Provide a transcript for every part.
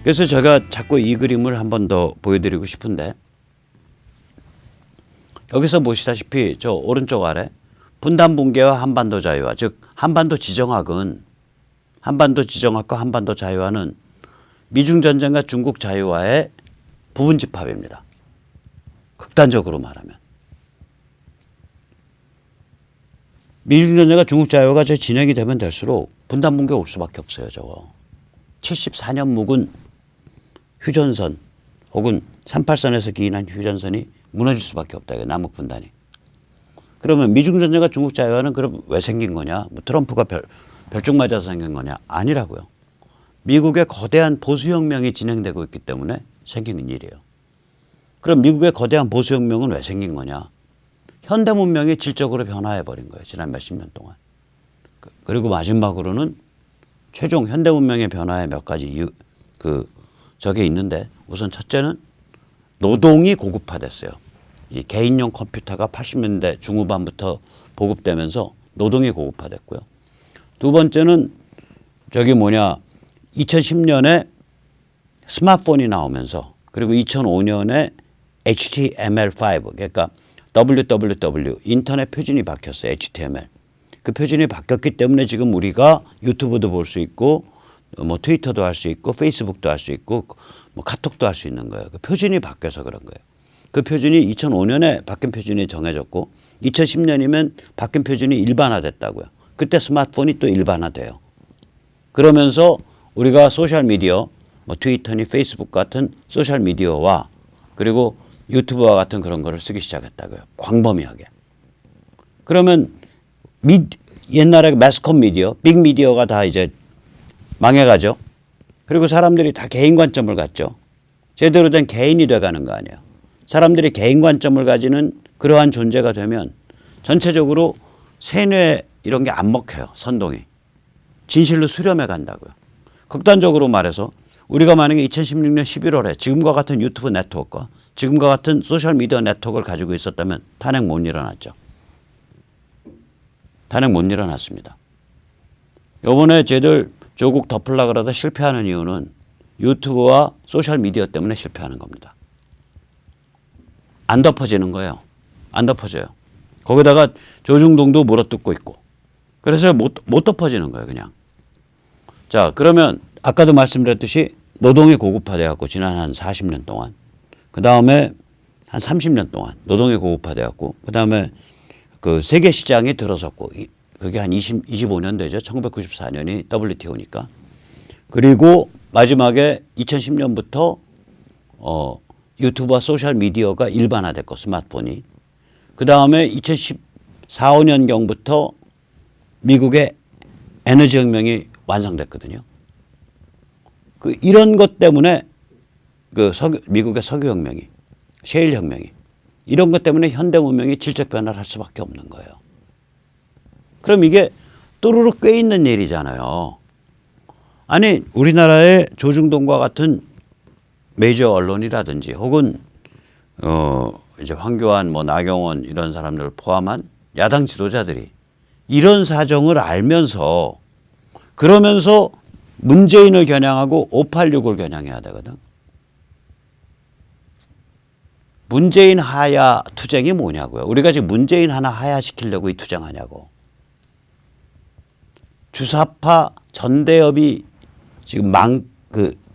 그래서 제가 자꾸 이 그림을 한 번 더 보여드리고 싶은데 여기서 보시다시피 저 오른쪽 아래 분단 붕괴와 한반도 자유화, 즉 한반도 지정학은 한반도 지정학과 한반도 자유화는 미중 전쟁과 중국 자유화의 부분 집합입니다. 극단적으로 말하면. 미중 전쟁과 중국 자유화가 진행이 되면 될수록 분단 붕괴 올 수밖에 없어요. 저거. 74년 묵은 휴전선 혹은 38선에서 기인한 휴전선이 무너질 수밖에 없다. 남북 분단이. 그러면 미중 전쟁과 중국 자유화는 그럼 왜 생긴 거냐? 뭐 트럼프가 별종 맞아서 생긴 거냐? 아니라고요. 미국의 거대한 보수혁명이 진행되고 있기 때문에 생긴 일이에요. 그럼 미국의 거대한 보수혁명은 왜 생긴 거냐? 현대 문명이 질적으로 변화해버린 거예요. 지난 몇십 년 동안. 그리고 마지막으로는 최종 현대 문명의 변화의 몇 가지 이유, 저게 있는데 우선 첫째는 노동이 고급화됐어요. 이 개인용 컴퓨터가 80년대 중후반부터 보급되면서 노동이 고급화됐고요. 두 번째는 2010년에 스마트폰이 나오면서 그리고 2005년에 HTML5 그러니까 www 인터넷 표준이 바뀌었어요. HTML. 그 표준이 바뀌었기 때문에 지금 우리가 유튜브도 볼 수 있고 뭐 트위터도 할 수 있고 페이스북도 할 수 있고 뭐 카톡도 할 수 있는 거예요. 그 표준이 바뀌어서 그런 거예요. 그 표준이 2005년에 바뀐 표준이 정해졌고 2010년이면 바뀐 표준이 일반화됐다고요. 그때 스마트폰이 또 일반화돼요. 그러면서 우리가 소셜미디어 뭐 트위터니 페이스북 같은 소셜미디어와 그리고 유튜브와 같은 그런 거를 쓰기 시작했다고요. 광범위하게. 그러면 옛날에 매스컴 미디어, 빅미디어가 다 이제 망해가죠. 그리고 사람들이 다 개인 관점을 갖죠. 제대로 된 개인이 돼가는 거 아니에요. 사람들이 개인 관점을 가지는 그러한 존재가 되면 전체적으로 세뇌 이런 게 안 먹혀요. 선동이. 진실로 수렴해 간다고요. 극단적으로 말해서 우리가 만약에 2016년 11월에 지금과 같은 유튜브 네트워크와 지금과 같은 소셜미디어 네트워크를 가지고 있었다면 탄핵 못 일어났죠. 탄핵 못 일어났습니다. 요번에 쟤들 조국 덮으려고 그러다 실패하는 이유는 유튜브와 소셜미디어 때문에 실패하는 겁니다. 안 덮어지는 거예요. 안 덮어져요. 거기다가 조중동도 물어뜯고 있고. 그래서 못 덮어지는 거예요. 그냥. 자, 그러면 아까도 말씀드렸듯이 노동이 고급화되었고 지난 한 40년 동안. 그 다음에 한 30년 동안 노동이 고급화되었고 그 다음에 그 세계 시장이 들어섰고 그게 한 25년 되죠. 1994년이 WTO니까. 그리고 마지막에 2010년부터 유튜브와 소셜미디어가 일반화됐고 스마트폰이. 그 다음에 2014, 15년경부터 미국의 에너지 혁명이 완성됐거든요. 이런 것 때문에 미국의 석유혁명이, 셰일혁명이 이런 것 때문에 현대 문명이 질적 변화를 할 수밖에 없는 거예요. 그럼 이게 또르륵 꽤 있는 일이잖아요. 아니 우리나라의 조중동과 같은 메이저 언론이라든지 혹은 이제 황교안 뭐 나경원 이런 사람들을 포함한 야당 지도자들이 이런 사정을 알면서 그러면서 문재인을 겨냥하고 586을 겨냥해야 되거든. 문재인 하야 투쟁이 뭐냐고요. 우리가 지금 문재인 하나 하야시키려고 이 투쟁하냐고. 주사파 전대협이 지금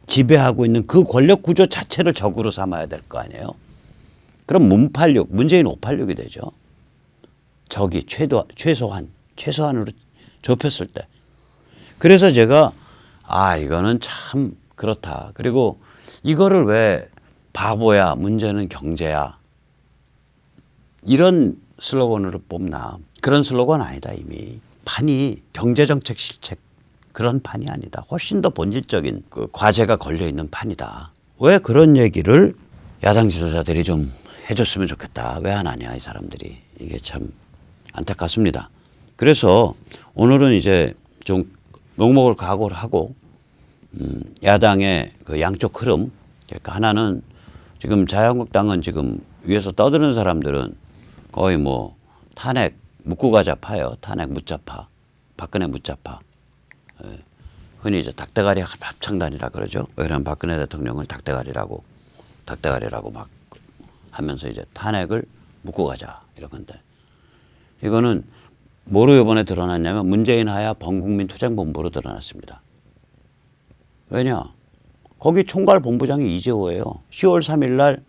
지배하고 있는 그 권력 구조 자체를 적으로 삼아야 될 거 아니에요. 그럼 문재인 586이 되죠. 적이 최소한으로 좁혔을 때. 그래서 제가 이거는 참 그렇다. 그리고 이거를 왜 바보야 문제는 경제야 이런 슬로건으로 뽑나. 그런 슬로건 아니다. 이미 판이 경제정책 실책 그런 판이 아니다. 훨씬 더 본질적인 과제가 걸려있는 판이다. 왜 그런 얘기를 야당 지도자들이 좀 해줬으면 좋겠다. 왜 안 하냐 이 사람들이. 이게 참 안타깝습니다. 그래서 오늘은 이제 좀 묵묵을 각오를 하고 야당의 그 양쪽 흐름. 그러니까 하나는 지금 자유한국당은 지금 위에서 떠드는 사람들은 거의 뭐 탄핵 묻고 가자파예요. 탄핵 묻자파. 박근혜 묻자파. 흔히 이제 닭대가리 합창단이라 그러죠. 왜냐하면 박근혜 대통령을 닭대가리라고 막 하면서 이제 탄핵을 묶고 가자 이런 건데, 이거는 뭐로 이번에 드러났냐면 문재인 하야 범국민 투쟁본부로 드러났습니다. 왜냐? 거기 총괄본부장이 이재호예요. 10월 3일 날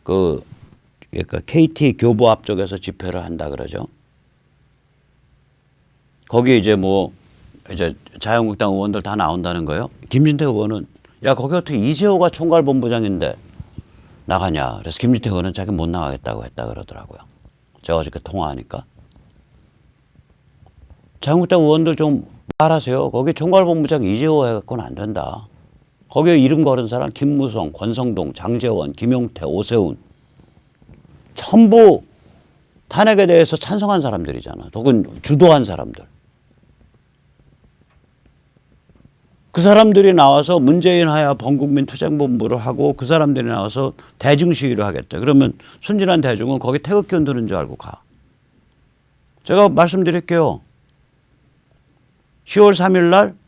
그러니까 KT 교보앞 쪽에서 집회를 한다 그러죠. 거기 이제 뭐 이제 자유한국당 의원들 다 나온다는 거예요. 김진태 의원은 야 거기 어떻게 이재호가 총괄본부장인데 나가냐. 그래서 김진태 의원은 자기 못 나가겠다고 했다 그러더라고요. 제가 어저께 통화하니까. 자유한국당 의원들 좀 말하세요. 거기 총괄본부장 이재호 해갖고는 안 된다. 거기에 이름 걸은 사람 김무성, 권성동, 장제원, 김용태, 오세훈 전부 탄핵에 대해서 찬성한 사람들이잖아. 혹은 주도한 사람들. 그 사람들이 나와서 문재인 하야 범국민 투쟁본부를 하고 그 사람들이 나와서 대중 시위를 하겠다. 그러면 순진한 대중은 거기 태극기 흔드는 줄 알고 가. 제가 말씀드릴게요. 10월 3일 날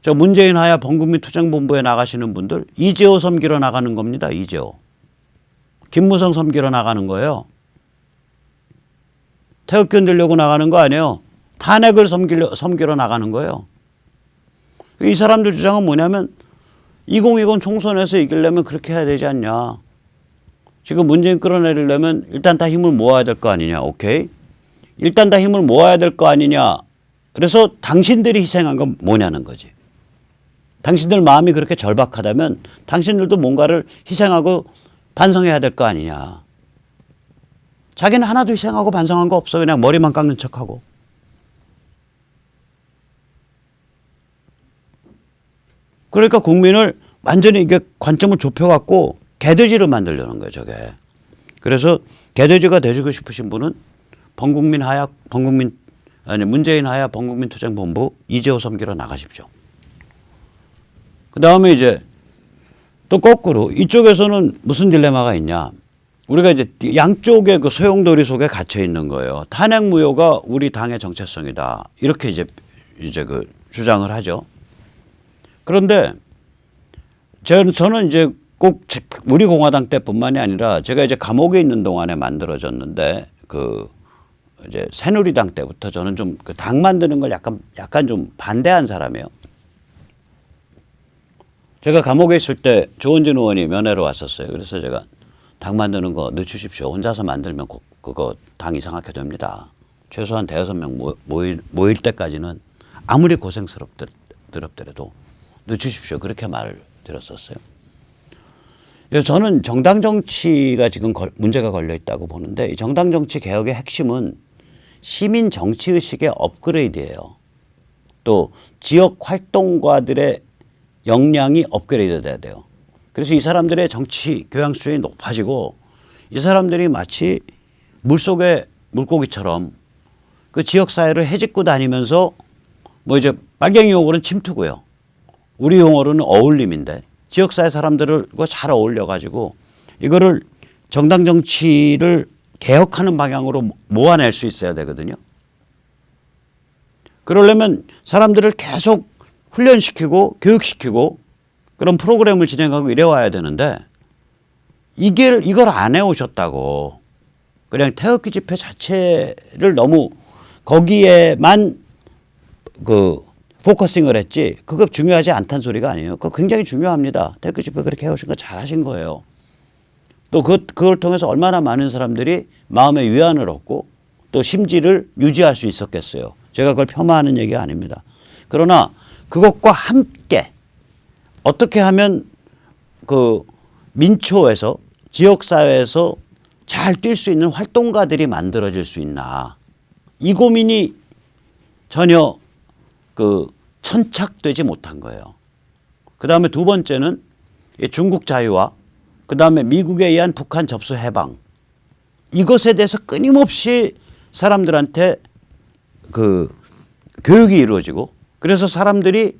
저 문재인 하야 범국민 투쟁본부에 나가시는 분들 이재호 섬기러 나가는 겁니다. 이재호. 김무성 섬기러 나가는 거예요. 태극기 흔들려고 나가는 거 아니에요. 탄핵을 섬기러 나가는 거예요. 이 사람들 주장은 뭐냐면 2020 총선에서 이기려면 그렇게 해야 되지 않냐. 지금 문재인 끌어내리려면 일단 다 힘을 모아야 될 거 아니냐. 오케이. 일단 다 힘을 모아야 될 거 아니냐. 그래서 당신들이 희생한 건 뭐냐는 거지. 당신들 마음이 그렇게 절박하다면 당신들도 뭔가를 희생하고 반성해야 될 거 아니냐. 자기는 하나도 희생하고 반성한 거 없어. 그냥 머리만 깎는 척하고. 그러니까 국민을 완전히 이게 관점을 좁혀갖고 개돼지를 만들려는 거예요, 저게. 그래서 개돼지가 되시고 싶으신 분은 문재인 하야 범국민 투쟁본부 이재호 섬기러 나가십시오. 그 다음에 이제 또 거꾸로 이쪽에서는 무슨 딜레마가 있냐. 우리가 이제 양쪽의 그 소용돌이 속에 갇혀 있는 거예요. 탄핵 무효가 우리 당의 정체성이다. 이렇게 이제 그 주장을 하죠. 그런데 저는 이제 꼭 우리 공화당 때뿐만이 아니라 제가 이제 감옥에 있는 동안에 만들어졌는데 그 이제 새누리당 때부터 저는 좀 그 당 만드는 걸 약간 좀 반대한 사람이에요. 제가 감옥에 있을 때 조원진 의원이 면회로 왔었어요. 그래서 제가 당 만드는 거 늦추십시오. 혼자서 만들면 그거 당 이상하게 됩니다. 최소한 5명 모일 때까지는 아무리 고생스럽더라도 늦추십시오. 그렇게 말을 드렸었어요. 저는 정당 정치가 지금 문제가 걸려 있다고 보는데 이 정당 정치 개혁의 핵심은 시민 정치의식의 업그레이드예요. 또 지역 활동가들의 역량이 업그레이드 돼야 돼요. 그래서 이 사람들의 정치 교양 수준이 높아지고 이 사람들이 마치 물속의 물고기처럼 그 지역사회를 헤집고 다니면서 뭐 이제 빨갱이 용어로는 침투고요. 우리 용어로는 어울림인데 지역사회 사람들과 잘 어울려가지고 이거를 정당 정치를 개혁하는 방향으로 모아낼 수 있어야 되거든요. 그러려면 사람들을 계속 훈련시키고 교육시키고 그런 프로그램을 진행하고 이래와야 되는데 이걸 안 해오셨다고. 그냥 태극기 집회 자체를 너무 거기에만 포커싱을 했지 그거 중요하지 않다는 소리가 아니에요. 그거 굉장히 중요합니다. 태극기 집회 그렇게 해오신 거 잘하신 거예요. 또 그걸 통해서 얼마나 많은 사람들이 마음의 위안을 얻고 또 심지를 유지할 수 있었겠어요. 제가 그걸 폄하하는 얘기가 아닙니다. 그러나 그것과 함께 어떻게 하면 그 민초에서 지역사회에서 잘 뛸 수 있는 활동가들이 만들어질 수 있나. 이 고민이 전혀 천착되지 못한 거예요. 그 다음에 두 번째는 중국 자유화, 그 다음에 미국에 의한 북한 접수 해방. 이것에 대해서 끊임없이 사람들한테 교육이 이루어지고 그래서 사람들이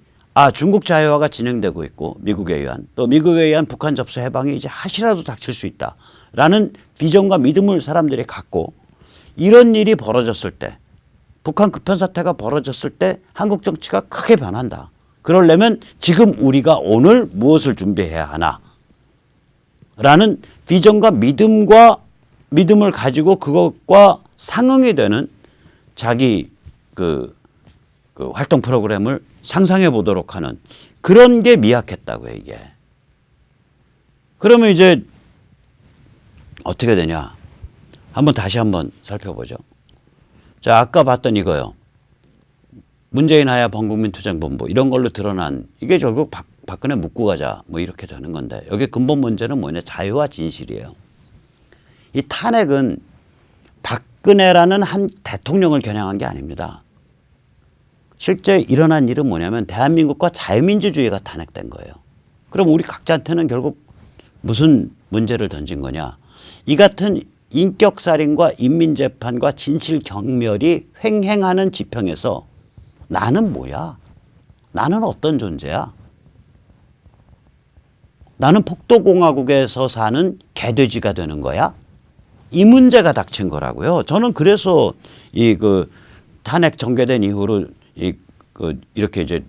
중국 자유화가 진행되고 있고 미국에 의한 또 미국에 의한 북한 접수 해방이 이제 하시라도 닥칠 수 있다라는 비전과 믿음을 사람들이 갖고 이런 일이 벌어졌을 때 북한 급변 사태가 벌어졌을 때 한국 정치가 크게 변한다. 그러려면 지금 우리가 오늘 무엇을 준비해야 하나? 라는 비전과 믿음을 가지고 그것과 상응이 되는 자기 그 활동 프로그램을 상상해 보도록 하는 그런 게 미약했다고요, 이게. 그러면 이제 어떻게 되냐? 다시 한번 살펴보죠. 자, 아까 봤던 이거요. 문재인 하야 범국민투쟁본부 이런 걸로 드러난 이게 결국 박근혜 묻고 가자 뭐 이렇게 되는 건데 여기 근본 문제는 뭐냐? 자유와 진실이에요. 이 탄핵은 박근혜라는 한 대통령을 겨냥한 게 아닙니다. 실제 일어난 일은 뭐냐면 대한민국과 자유민주주의가 탄핵된 거예요. 그럼 우리 각자한테는 결국 무슨 문제를 던진 거냐? 이 같은 인격살인과 인민재판과 진실경멸이 횡행하는 지평에서 나는 뭐야? 나는 어떤 존재야? 나는 폭도공화국에서 사는 개돼지가 되는 거야? 이 문제가 닥친 거라고요. 저는 그래서 탄핵 전개된 이후로 이렇게 이제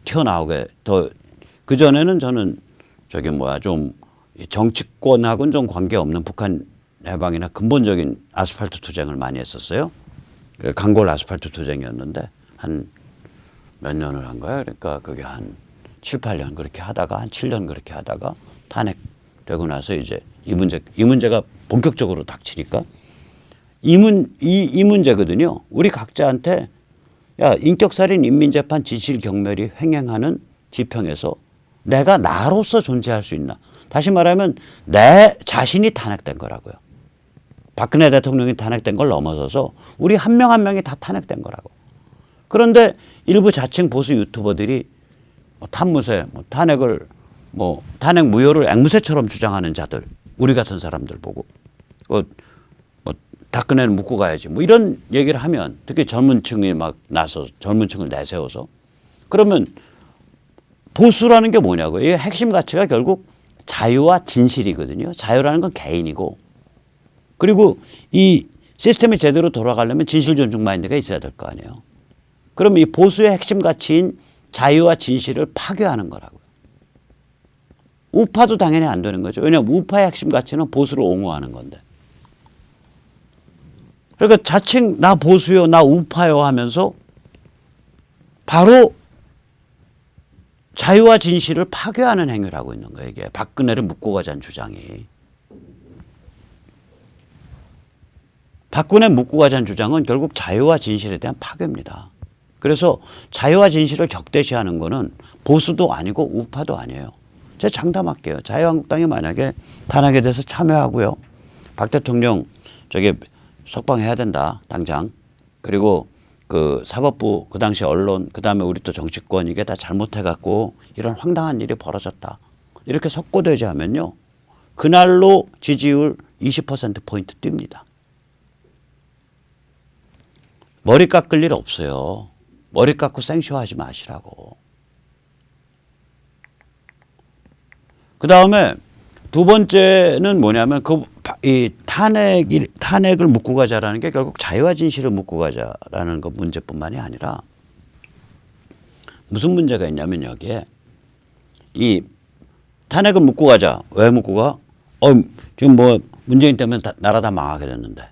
튀어나오게 그 전에는 저는 좀 정치권하고는 좀 관계없는 북한 해방이나 근본적인 아스팔트 투쟁을 많이 했었어요. 강골 아스팔트 투쟁이었는데 한 몇 년을 한 거야. 그러니까 그게 한 7, 8년 그렇게 하다가 한 7년 그렇게 하다가 탄핵되고 나서 이제 이 문제가 본격적으로 닥치니까 이 문제거든요. 우리 각자한테 야, 인격살인 인민재판 진실경멸이 횡행하는 지평에서 내가 나로서 존재할 수 있나. 다시 말하면 내 자신이 탄핵된 거라고요. 박근혜 대통령이 탄핵된 걸 넘어서서 우리 한 명 한 명이 다 탄핵된 거라고. 그런데 일부 자칭 보수 유튜버들이 탄무새, 탄핵 무효를 앵무새처럼 주장하는 자들, 우리 같은 사람들 보고 박근혜는 묻고 가야지 뭐 이런 얘기를 하면 특히 젊은 층이 막 나서 젊은 층을 내세워서 그러면 보수라는 게 뭐냐고요. 이 핵심 가치가 결국 자유와 진실이거든요. 자유라는 건 개인이고 그리고 이 시스템이 제대로 돌아가려면 진실 존중 마인드가 있어야 될 거 아니에요. 그럼 이 보수의 핵심 가치인 자유와 진실을 파괴하는 거라고요. 우파도 당연히 안 되는 거죠. 왜냐하면 우파의 핵심 가치는 보수를 옹호하는 건데. 그러니까 자칭 나 보수요, 나 우파요 하면서 바로 자유와 진실을 파괴하는 행위를 하고 있는 거예요. 이게 박근혜를 묻고 가자는 주장이. 박근혜 묻고 가자는 주장은 결국 자유와 진실에 대한 파괴입니다. 그래서 자유와 진실을 적대시하는 거는 보수도 아니고 우파도 아니에요. 제가 장담할게요. 자유한국당이 만약에 탄핵에 대해서 참여하고요. 박 대통령 석방해야 된다. 당장. 그리고 그 사법부 그 당시 언론 그다음에 우리 또 정치권 이게 다 잘못해갖고 이런 황당한 일이 벌어졌다. 이렇게 석고되지 하면요. 그날로 지지율 20%포인트 뜁니다. 머리 깎을 일 없어요. 머리 깎고 생쇼하지 마시라고. 그 다음에 두 번째는 뭐냐면 이 탄핵을 묻고 가자라는 게 결국 자유와 진실을 묻고 가자라는 것 문제뿐만이 아니라 무슨 문제가 있냐면 여기에 이 탄핵을 묻고 가자. 왜 묻고 가? 지금 뭐 문재인 때문에 나라 다 망하게 됐는데.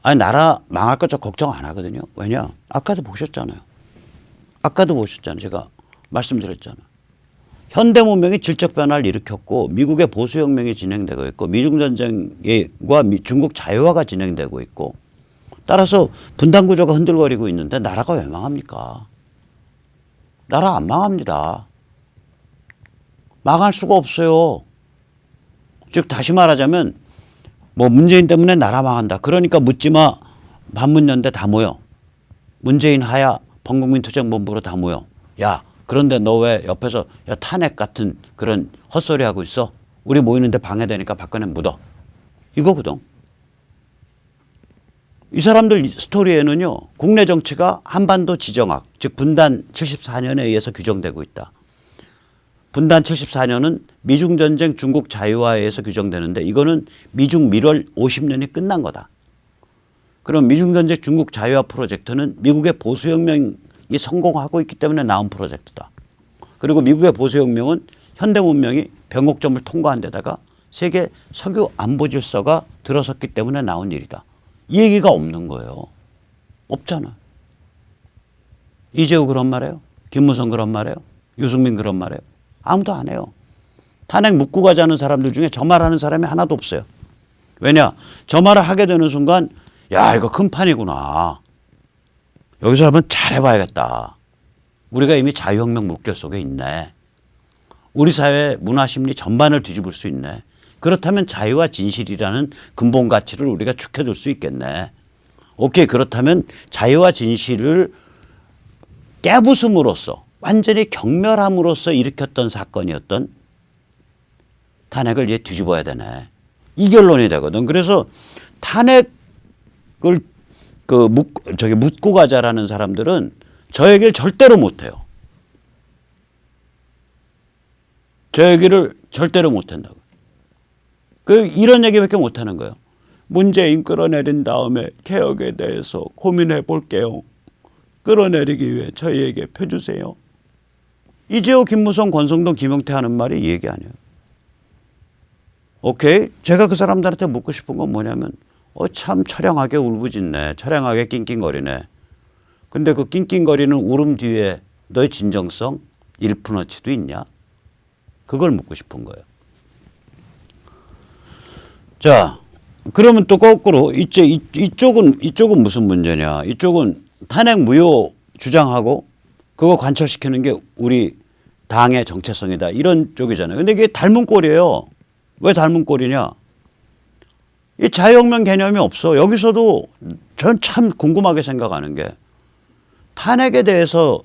아니 나라 망할 것 저 걱정 안 하거든요. 왜냐? 아까도 보셨잖아요. 제가 말씀드렸잖아요. 현대 문명이 질적 변화를 일으켰고 미국의 보수혁명이 진행되고 있고 미중전쟁과 중국 자유화가 진행되고 있고 따라서 분단구조가 흔들거리고 있는데 나라가 왜 망합니까? 나라 안 망합니다. 망할 수가 없어요. 즉 다시 말하자면 뭐 문재인 때문에 나라 망한다. 그러니까 묻지마 반문연대 다 모여. 문재인 하야 범국민투쟁본부로 다 모여. 야 그런데 너 왜 옆에서 야, 탄핵 같은 그런 헛소리 하고 있어? 우리 모이는데 방해되니까 박근혜 묻어. 이거거든. 이 사람들 스토리에는요. 국내 정치가 한반도 지정학 즉 분단 74년에 의해서 규정되고 있다. 분단 74년은 미중전쟁 중국 자유화에 의해서 규정되는데 이거는 미중 밀월 50년이 끝난 거다. 그럼 미중전쟁 중국 자유화 프로젝트는 미국의 보수혁명 이 성공하고 있기 때문에 나온 프로젝트다. 그리고 미국의 보수혁명은 현대 문명이 변곡점을 통과한 데다가 세계 석유 안보 질서가 들어섰기 때문에 나온 일이다. 이 얘기가 없는 거예요. 없잖아. 이재호 그런 말해요. 김무성 그런 말해요. 유승민 그런 말해요. 아무도 안 해요. 탄핵 묻고 가자는 사람들 중에 저 말하는 사람이 하나도 없어요. 왜냐? 저 말을 하게 되는 순간 야 이거 큰 판이구나. 여기서 한번 잘해봐야겠다. 우리가 이미 자유혁명 물결 속에 있네. 우리 사회의 문화심리 전반을 뒤집을 수 있네. 그렇다면 자유와 진실이라는 근본 가치를 우리가 지켜줄 수 있겠네. 오케이, 그렇다면 자유와 진실을 깨부숨으로써 완전히 경멸함으로써 일으켰던 사건이었던 탄핵을 이제 뒤집어야 되네. 이 결론이 되거든. 그래서 탄핵을 묻고 가자라는 사람들은 저 얘기를 절대로 못해요. 저 얘기를 절대로 못한다고. 이런 얘기밖에 못하는 거예요. 문재인 끌어내린 다음에 개혁에 대해서 고민해 볼게요. 끌어내리기 위해 저희에게 펴주세요. 이재호, 김무성, 권성동, 김용태 하는 말이 이 얘기 아니에요. 오케이. 제가 그 사람들한테 묻고 싶은 건 뭐냐면 참 처량하게 울부짖네. 처량하게 낑낑거리네. 근데 그 낑낑거리는 울음 뒤에 너의 진정성 1%어치도 있냐? 그걸 묻고 싶은 거예요. 자, 그러면 또 거꾸로 이쪽은 무슨 문제냐? 이쪽은 탄핵 무효 주장하고 그거 관철시키는 게 우리 당의 정체성이다. 이런 쪽이잖아요. 근데 이게 닮은 꼴이에요. 왜 닮은 꼴이냐? 이 자유혁명 개념이 없어. 여기서도 전 참 궁금하게 생각하는 게 탄핵에 대해서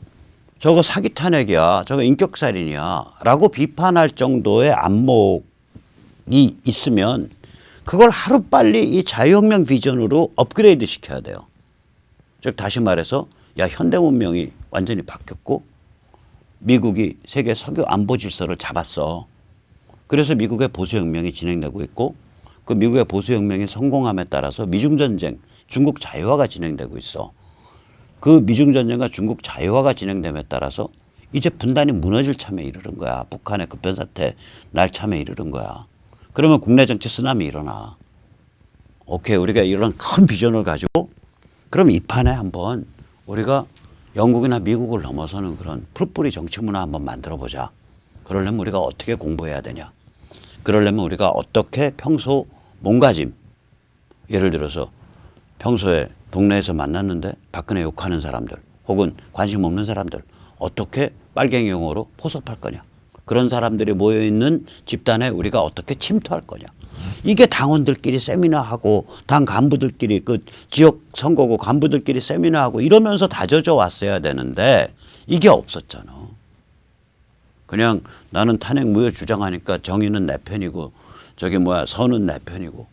저거 사기 탄핵이야. 저거 인격살인이야. 라고 비판할 정도의 안목이 있으면 그걸 하루빨리 이 자유혁명 비전으로 업그레이드 시켜야 돼요. 즉 다시 말해서 야 현대 문명이 완전히 바뀌었고 미국이 세계 석유 안보 질서를 잡았어. 그래서 미국의 보수혁명이 진행되고 있고 그 미국의 보수혁명이 성공함에 따라서 미중전쟁, 중국 자유화가 진행되고 있어. 그 미중전쟁과 중국 자유화가 진행됨에 따라서 이제 분단이 무너질 참에 이르는 거야. 북한의 급변사태 날 참에 이르는 거야. 그러면 국내 정치 쓰나미 일어나. 오케이, 우리가 이런 큰 비전을 가지고 그럼 이 판에 한번 우리가 영국이나 미국을 넘어서는 그런 풀뿌리 정치 문화 한번 만들어 보자. 그러려면 우리가 어떻게 공부해야 되냐. 그러려면 우리가 어떻게 평소 몸가짐, 예를 들어서 평소에 동네에서 만났는데 박근혜 욕하는 사람들 혹은 관심 없는 사람들 어떻게 빨갱이 용어로 포섭할 거냐. 그런 사람들이 모여있는 집단에 우리가 어떻게 침투할 거냐. 이게 당원들끼리 세미나하고 당 간부들끼리 그 지역 선거구 간부들끼리 세미나하고 이러면서 다져져 왔어야 되는데 이게 없었잖아. 그냥 나는 탄핵 무효 주장하니까 정의는 내 편이고 선은 내 편이고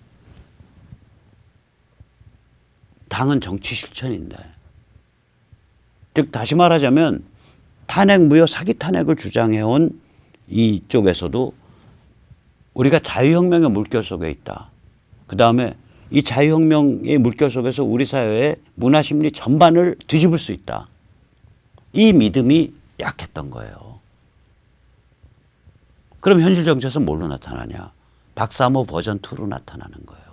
당은 정치 실천인데. 즉 다시 말하자면 탄핵 무효 사기 탄핵을 주장해온 이쪽에서도 우리가 자유혁명의 물결 속에 있다. 그다음에 이 자유혁명의 물결 속에서 우리 사회의 문화심리 전반을 뒤집을 수 있다. 이 믿음이 약했던 거예요. 그럼 현실 정치에서 뭘로 나타나냐? 박사모 버전 2로 나타나는 거예요.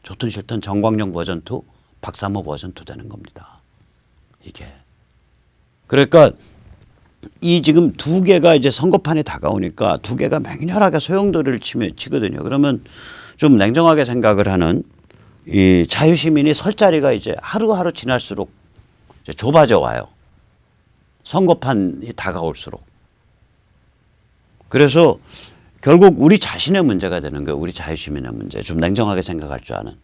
좋든 싫든 정광용 버전 2, 박사모 버전 2 되는 겁니다. 이게. 그러니까 이 지금 두 개가 이제 선거판이 다가오니까 두 개가 맹렬하게 소용돌이를 치거든요. 그러면 좀 냉정하게 생각을 하는 이 자유시민이 설 자리가 이제 하루하루 지날수록 이제 좁아져 와요. 선거판이 다가올수록. 그래서 결국 우리 자신의 문제가 되는 거예요. 우리 자유시민의 문제. 좀 냉정하게 생각할 줄 아는.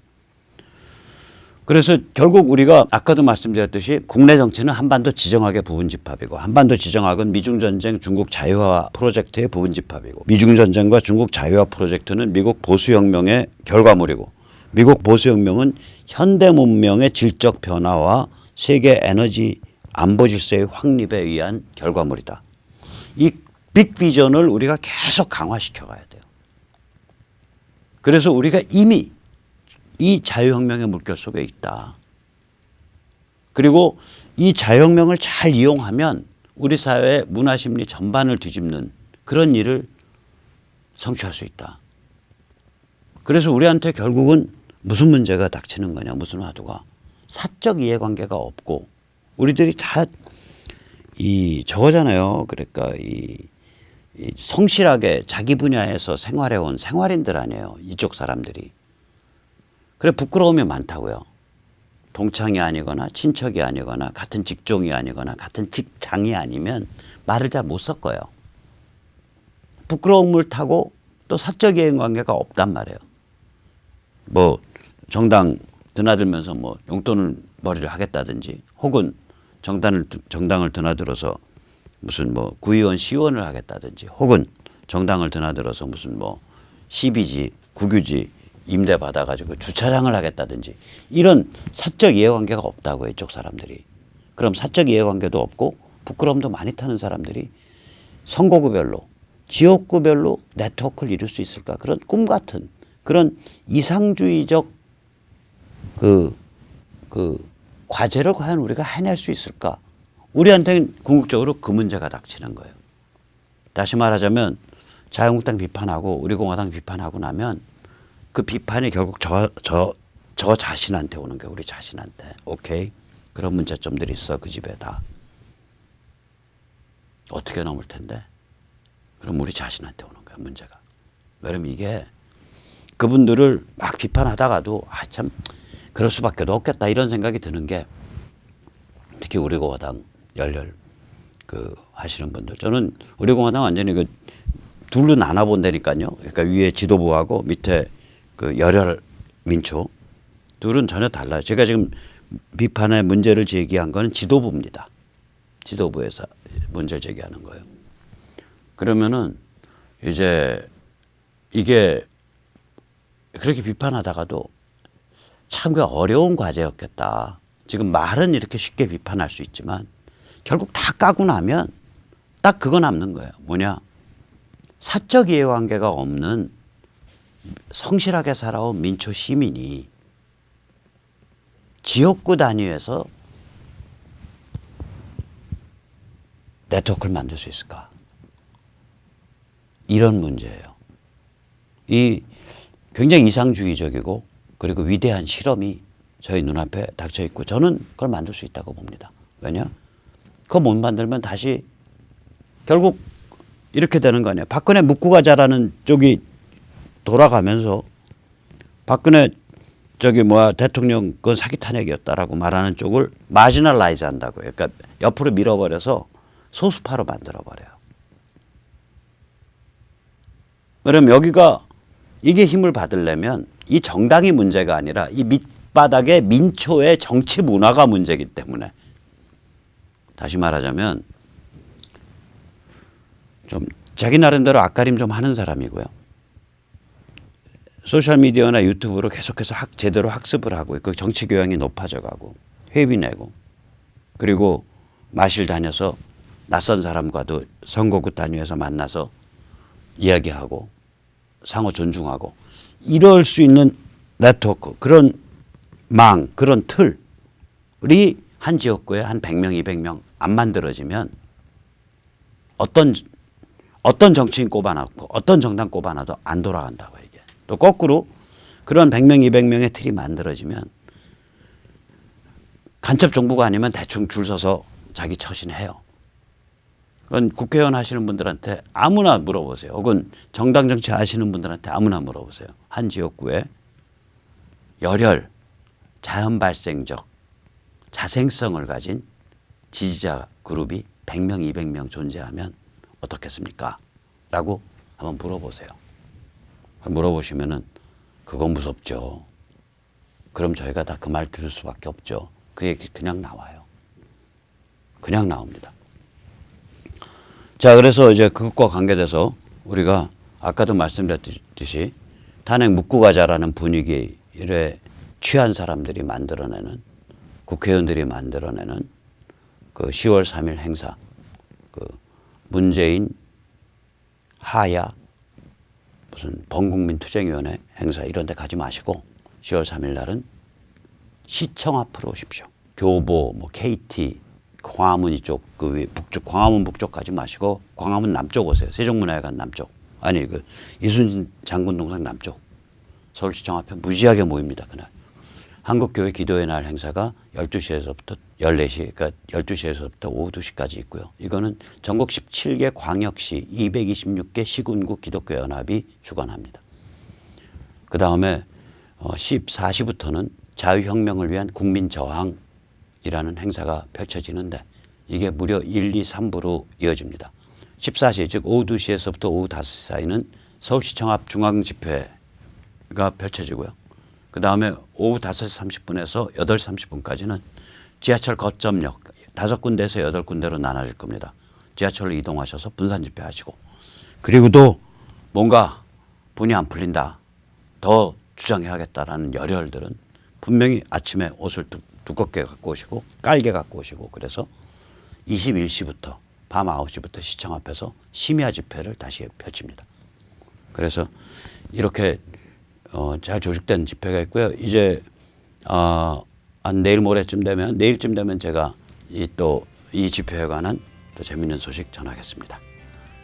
그래서 결국 우리가 아까도 말씀드렸듯이 국내 정치는 한반도 지정학의 부분집합이고 한반도 지정학은 미중전쟁 중국 자유화 프로젝트의 부분집합이고 미중전쟁과 중국 자유화 프로젝트는 미국 보수혁명의 결과물이고 미국 보수혁명은 현대 문명의 질적 변화와 세계 에너지 안보 질서의 확립에 의한 결과물이다. 이 빅비전을 우리가 계속 강화시켜 가야 돼요. 그래서 우리가 이미 이 자유혁명의 물결 속에 있다. 그리고 이 자유혁명을 잘 이용하면 우리 사회의 문화심리 전반을 뒤집는 그런 일을 성취할 수 있다. 그래서 우리한테 결국은 무슨 문제가 닥치는 거냐, 무슨 화두가. 사적 이해관계가 없고 우리들이 다 저거잖아요. 그러니까 이 성실하게 자기 분야에서 생활해온 생활인들 아니에요. 이쪽 사람들이. 그래 부끄러움이 많다고요. 동창이 아니거나 친척이 아니거나 같은 직종이 아니거나 같은 직장이 아니면 말을 잘 못 섞어요. 부끄러움을 타고 또 사적 이해관계가 없단 말이에요. 뭐 정당 드나들면서 뭐 용돈을 벌이를 하겠다든지 혹은 정당을 드나들어서 무슨 뭐 구의원 시의원을 하겠다든지 혹은 정당을 드나들어서 무슨 뭐 시비지 국유지 임대 받아가지고 주차장을 하겠다든지 이런 사적 이해관계가 없다고 이쪽 사람들이. 그럼 사적 이해관계도 없고 부끄러움도 많이 타는 사람들이 선거구별로 지역구별로 네트워크를 이룰 수 있을까? 그런 꿈 같은 그런 이상주의적 그 과제를 과연 우리가 해낼 수 있을까? 우리한테는 궁극적으로 그 문제가 닥치는 거예요. 다시 말하자면 자유한국당 비판하고 우리공화당 비판하고 나면 그 비판이 결국 저 자신한테 오는 거예요. 우리 자신한테. 오케이. 그런 문제점들이 있어. 그 집에 다. 어떻게 넘을 텐데? 그럼 우리 자신한테 오는 거야. 문제가. 왜냐면 이게 그분들을 막 비판하다가도 참 그럴 수밖에 없겠다 이런 생각이 드는 게 특히 우리공화당 열렬 하시는 분들. 저는 우리공화당 완전히 둘로 나눠본다니까요. 그러니까 위에 지도부하고 밑에 열혈 민초 둘은 전혀 달라요. 제가 지금 비판의 문제를 제기한 거는 지도부입니다. 지도부에서 문제를 제기하는 거예요. 그러면은 이제 이게 그렇게 비판하다가도 참 어려운 과제였겠다. 지금 말은 이렇게 쉽게 비판할 수 있지만 결국 다 까고 나면 딱 그거 남는 거예요. 뭐냐? 사적 이해관계가 없는 성실하게 살아온 민초 시민이 지역구 단위에서 네트워크를 만들 수 있을까? 이런 문제예요. 이 굉장히 이상주의적이고 그리고 위대한 실험이 저희 눈앞에 닥쳐 있고 저는 그걸 만들 수 있다고 봅니다. 왜냐? 그거 못 만들면 다시 결국 이렇게 되는 거 아니에요. 박근혜 묻고 가자라는 쪽이 돌아가면서 박근혜 대통령 그건 사기 탄핵이었다라고 말하는 쪽을 마지널라이즈 한다고요. 그러니까 옆으로 밀어버려서 소수파로 만들어버려요. 왜냐면 여기가 이게 힘을 받으려면 이 정당이 문제가 아니라 이 밑바닥의 민초의 정치 문화가 문제이기 때문에 다시 말하자면 좀 자기 나름대로 앞가림 좀 하는 사람이고요. 소셜미디어나 유튜브로 계속해서 제대로 학습을 하고 그 정치 교양이 높아져 가고 회비 내고 그리고 마실 다녀서 낯선 사람과도 선거구 단위에서 만나서 이야기하고 상호 존중하고 이럴 수 있는 네트워크 그런 그런 틀이 한 지역구에 한 100명, 200명 안 만들어지면 어떤 정치인 꼽아놨고 어떤 정당 꼽아놔도 안 돌아간다고 이게. 또 거꾸로 그런 100명, 200명의 틀이 만들어지면 간첩 정부가 아니면 대충 줄 서서 자기 처신해요. 그건 국회의원 하시는 분들한테 아무나 물어보세요. 혹은 정당 정치 아시는 분들한테 아무나 물어보세요. 한 지역구에 열혈, 자연 발생적 자생성을 가진 지지자 그룹이 100명, 200명 존재하면 어떻겠습니까? 라고 한번 물어보세요. 물어보시면은 그건 무섭죠. 그럼 저희가 다 그 말 들을 수밖에 없죠. 그 얘기 그냥 나와요. 그냥 나옵니다. 자, 그래서 이제 그것과 관계돼서 우리가 아까도 말씀드렸듯이 탄핵 묻고 가자라는 분위기에 취한 사람들이 만들어내는 국회의원들이 만들어내는 그 10월 3일 행사, 그 문재인 하야 무슨 범국민투쟁위원회 행사 이런 데 가지 마시고 10월 3일 날은 시청 앞으로 오십시오. 교보, KT, 광화문 이쪽 그 북쪽 광화문 북쪽 가지 마시고 광화문 남쪽 오세요. 세종문화회관 남쪽. 아니 그 이순신 장군 동상 남쪽. 서울시청 앞에 무지하게 모입니다. 그날. 한국교회 기도의 날 행사가 12시에서부터 14시, 그러니까 12시에서부터 오후 2시까지 있고요. 이거는 전국 17개 광역시 226개 시군구 기독교 연합이 주관합니다. 그 다음에 14시부터는 자유혁명을 위한 국민저항이라는 행사가 펼쳐지는데 이게 무려 1, 2, 3부로 이어집니다. 14시, 즉 오후 2시에서부터 오후 5시 사이는 서울시청 앞 중앙집회가 펼쳐지고요. 그 다음에 오후 5시 30분에서 8시 30분까지는 지하철 거점역 5군데에서 8군데로 나눠질 겁니다. 지하철로 이동하셔서 분산 집회하시고 그리고 또 뭔가 분이 안 풀린다. 더 주장해야겠다라는 열혈들은 분명히 아침에 옷을 두껍게 갖고 오시고 깔게 갖고 오시고 그래서 21시부터 밤 9시부터 시청 앞에서 심야 집회를 다시 펼칩니다. 그래서 이렇게 잘 조직된 집회가 있고요. 이제 한 내일쯤 되면 제가 이 집회에 관한 또 재밌는 소식 전하겠습니다.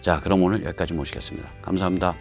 자, 그럼 오늘 여기까지 모시겠습니다. 감사합니다.